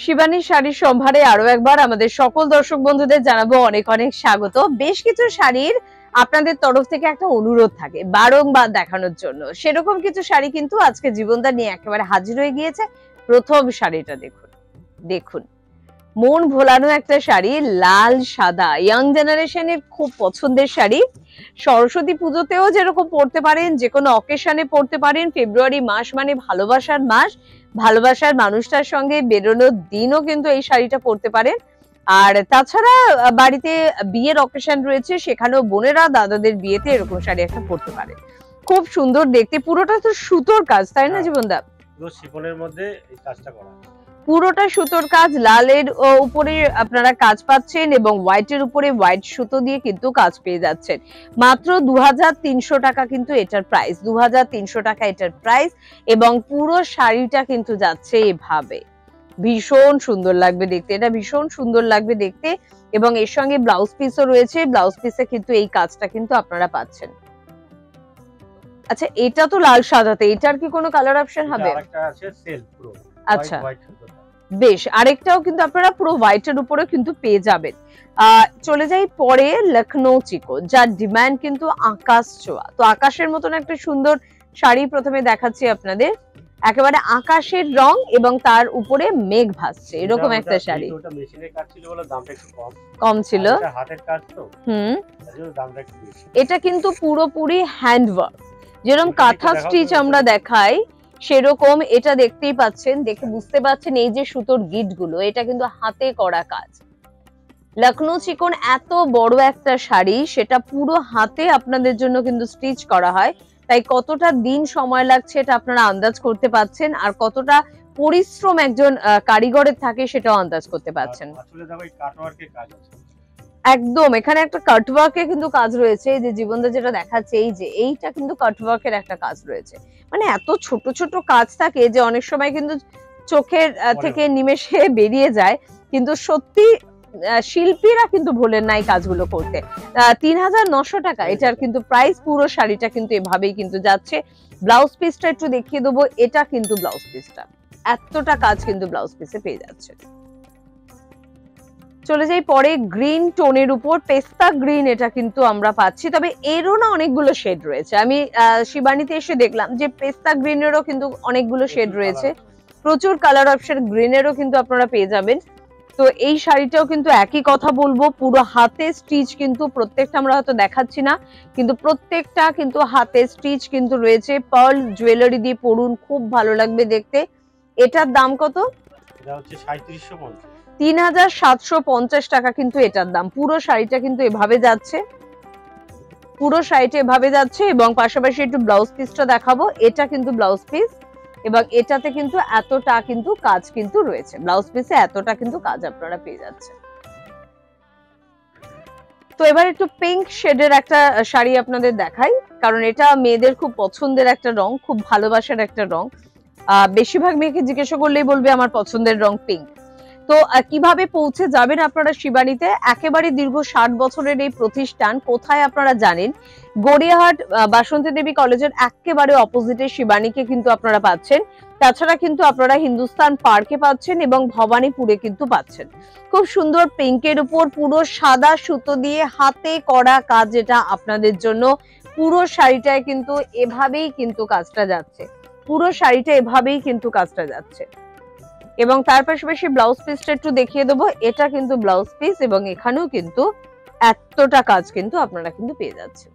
শিবানী শাড়ির সম্ভারে আরো একবার আমাদের সকল দর্শক বন্ধুদের জানাবো অনেক অনেক স্বাগত। বেশ কিছু শাড়ির আপনাদের তরফ থেকে একটা অনুরোধ থাকে বারংবার দেখানোর জন্য, সেরকম কিছু শাড়ি কিন্তু আজকে জীবনদা নিয়ে একেবারে হাজির হয়ে গিয়েছে। প্রথম শাড়িটা দেখুন, দেখুন মন ভোলানো একটা শাড়ি, লাল সাদা, ইয়াং জেনারেশনের খুব পছন্দের শাড়ি। সরস্বতী পুজোতেও যেরকম পড়তে পারেন, যে কোনো অকেশনে পড়তে পারেন। ফেব্রুয়ারি মাস মানে ভালোবাসার মাস, ভালোবাসার মানুষটার সঙ্গে বেরোনোর দিনও কিন্তু এই শাড়িটা পরতে পারেন। আর তাছাড়া বাড়িতে বিয়ের অকেশন রয়েছে, সেখানেও বোনেরা দাদাদের বিয়েতে এরকম শাড়ি একটা পরতে পারে। খুব সুন্দর দেখতে, পুরোটা তো সুতোর কাজ, তাই না জীবনদা? পুরো শিফনের মধ্যে এই কাজটা করা, পুরোটা সুতোর কাজ। লালের উপরে আপনারা কাজ পাচ্ছেন এবং হোয়াইটের উপরে হোয়াইট সুতো দিয়ে কিন্তু কাজ পেয়ে যাচ্ছেন। মাত্র 2300 টাকা কিন্তু এটার প্রাইস, 2300 টাকা এটার প্রাইস। এবং পুরো শাড়িটা কিন্তু যাচ্ছে এভাবে, ভীষণ সুন্দর লাগবে দেখতে, এটা ভীষণ সুন্দর লাগবে দেখতে। এবং এর সঙ্গে ব্লাউজ পিসও রয়েছে, ব্লাউজ পিসে কিন্তু এই কাজটা কিন্তু আপনারা পাচ্ছেন। আচ্ছা, এটা তো লাল সাদাতে, এটার কি কোনো কালার অপশন হবে? আরেকটা আছে সেলফ পুরো। আচ্ছা বেশ, আরেকটাও কিন্তু আপনারা পুরো হোয়াইটের উপরে কিন্তু পেয়ে যাবেন। চলে যাই পরে লখনৌ চিকো, যার ডিমান্ড কিন্তু আকাশ ছোঁয়া। তো আকাশের মতন একটা সুন্দর শাড়ি প্রথমে দেখাচ্ছি আপনাদের, একেবারে আকাশের রং এবং তার উপরে মেঘ ভাসছে এরকম একটা শাড়ি। ওটা মেশিনের কাজ ছিল বলে দামটা একটু কম ছিল, এটা হাতের কাজ তো, এজন্য দামটা একটু বেশি। এটা কিন্তু পুরোপুরি হ্যান্ডওয়ার্ক, যেরকম কাঁথা স্টিচ আমরা দেখাই সেরকম এটা দেখতেই পাচ্ছেন, দেখে বুঝতে পাচ্ছেন এই যে সুতোর গিট গুলো, এটা কিন্তু হাতে করা কাজ। লখনৌ চিকন এত বড় একটা শাড়ি, সেটা পুরো হাতে আপনাদের জন্য কিন্তু স্টিচ করা হয়, তাই কতটা দিন সময় লাগছে এটা আপনারা আন্দাজ করতে পাচ্ছেন, আর কতটা পরিশ্রম একজন কারিগরের থাকে সেটাও আন্দাজ করতে পাচ্ছেন। আসলে দেখো এই কাটওয়ার্কের কাজ আছে একদম, এখানে একটা কাটওয়ার্কের কিন্তু কাজ রয়েছে, যে জীবনদা যেটা দেখাচ্ছে এই যে এইটা কিন্তু কাটওয়ার্কের একটা কাজ রয়েছে। মানে এত ছোট ছোট কাজ থাকে যে অনেক সময় কিন্তু চোখের থেকে নিমেষে বেরিয়ে যায়, কিন্তু সত্যি শিল্পীরা কিন্তু ভোলেন না এই কাজগুলো করতে। 3900 টাকা এটার কিন্তু প্রাইস। পুরো শাড়িটা কিন্তু এভাবেই কিন্তু যাচ্ছে। ব্লাউজ পিসটা একটু দেখিয়ে দেবো, এটা কিন্তু ব্লাউজ পিসটা, এতটা কাজ কিন্তু ব্লাউজ পিসে পেয়ে যাচ্ছে। চলে যাই পরে গ্রিন টোনের উপর, পেস্তা গ্রিন এটা কিন্তু আমরা পাচ্ছি, তবে এরও না অনেকগুলো শেড রয়েছে। আমি শিবানীতে এসে দেখলাম যে পেস্তা গ্রিনেরও কিন্তু অনেকগুলো শেড রয়েছে, প্রচুর কালার অপশন গ্রিনেরও কিন্তু আপনারা পেয়ে যাবেন। তো এই শাড়িটাও কিন্তু একই কথা বলবো, পুরো হাতে স্টিচ কিন্তু প্রত্যেকটা আমরা হয়তো দেখাচ্ছি না, কিন্তু প্রত্যেকটা কিন্তু হাতে স্টিচ কিন্তু রয়েছে। পার্ল জুয়েলারি দিয়ে পরুন, খুব ভালো লাগবে দেখতে। এটার দাম কত? এটা হচ্ছে 3750, 3750 টাকা কিন্তু এটার দাম। পুরো শাড়িটা কিন্তু এভাবে যাচ্ছে, পুরো শাড়িটা এভাবে যাচ্ছে। এবং পাশাপাশি একটু ব্লাউজ পিসটা দেখাবো, এটা কিন্তু ব্লাউজ পিস, এবং এটাতে কিন্তু এতটা কিন্তু কাজ কিন্তু রয়েছে, ব্লাউজ পিসে এতটা কিন্তু কাজ আপনারা পেয়ে যাচ্ছেন। তো এবার একটু পিঙ্ক শেডের একটা শাড়ি আপনাদের দেখাই, কারণ এটা মেয়েদের খুব পছন্দের একটা রং, খুব ভালোবাসার একটা রং। বেশিরভাগ মেয়েকে জিজ্ঞাসা করলেই বলবে আমার পছন্দের রং পিঙ্ক। তো কিভাবে পৌঁছে যাবেন আপনারা শিবানীতে? একেবারে দীর্ঘ 60 বছরের এই প্রতিষ্ঠান কোথায় আপনারা জানেন, গড়িয়াহাট বাসন্তী দেবী কলেজের একেবারে অপোজিটে শিবানীকে কিন্তু আপনারা পাচ্ছেন। তাছাড়া কিন্তু আপনারা হিন্দুস্তান পার্কে পাচ্ছেন এবং ভবানীপুরে কিন্তু পাচ্ছেন। খুব সুন্দর পিঙ্কের উপর পুরো সাদা সুতো দিয়ে হাতে করা কাজ, যেটা আপনাদের জন্য পুরো শাড়িটায় কিন্তু এভাবেই কিন্তু কাজটা যাচ্ছে, পুরো শাড়িটা এভাবেই কিন্তু কাজটা যাচ্ছে। এবং তার পাশাপাশি ব্লাউজ পিসটা একটু দেখিয়ে দেবো, এটা কিন্তু ব্লাউজ পিস এবং এখানেও কিন্তু এতটা কাজ কিন্তু আপনারা কিন্তু পেয়ে যাচ্ছেন।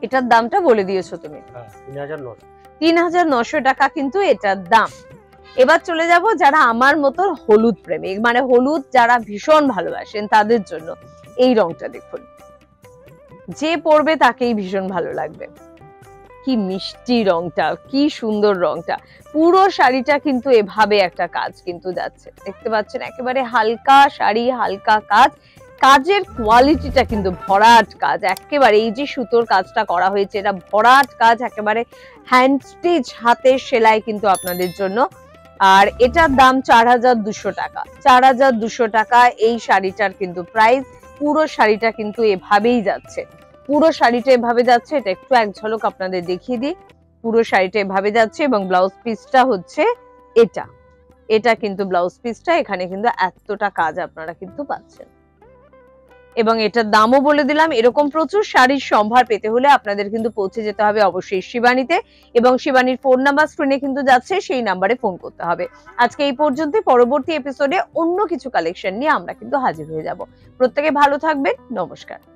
এটার দামটা বলে দিয়েছো তুমি, 3900 টাকা কিন্তু এটার দাম। এবার চলে যাব যারা আমার মতো হলুদ প্রেমিক, মানে হলুদ যারা ভীষণ ভালোবাসেন তাদের জন্য এই রংটা দেখুন, যে পরবে তাকেই ভীষণ ভালো লাগবে। কি মিষ্টি রংটা, কি সুন্দর রংটা। পুরো শাড়িটা কিন্তু এভাবে একটা কাজ কিন্তু যাচ্ছে, দেখতে পাচ্ছেন একেবারে হালকা শাড়ি, হালকা কাজ। কাজের কোয়ালিটিটা কিন্তু ভরাট কাজ, একেবারে এই যে সুতোর কাজটা করা হয়েছে এটা ভরাট কাজ, একেবারে হ্যান্ড স্টিচ, হাতের সেলাই কিন্তু আপনাদের জন্য। আর এটার দাম 4200 টাকা, 4200 টাকা এই শাড়িটার কিন্তু প্রাইস। পুরো শাড়িটা কিন্তু এভাবেই যাচ্ছে, পুরো শাড়িটা এভাবে যাচ্ছে। এটা একটু এক ঝলক আপনাদের দেখিয়ে দিই, পুরো শাড়িটা এভাবে যাচ্ছে এবং ব্লাউজ পিসটা হচ্ছে এটা, এটা কিন্তু ব্লাউজ পিসটা, এখানে কিন্তু এতটা কাজ আপনারা কিন্তু পাচ্ছেন। এবং এটার দামও বলে দিলাম। এরকম প্রচুর শাড়ির সম্ভার পেতে হলে আপনাদের কিন্তু পৌঁছে যেতে হবে অবশ্যই শিবানীতে, এবং শিবানীর ফোন নাম্বার স্ক্রিনে কিন্তু যাচ্ছে, সেই নাম্বারে ফোন করতে হবে। আজকে এই পর্যন্ত। পরবর্তী এপিসোডে অন্য কিছু কালেকশন নিয়ে আমরা কিন্তু হাজির হয়ে যাব। প্রত্যেকে ভালো থাকবেন। নমস্কার।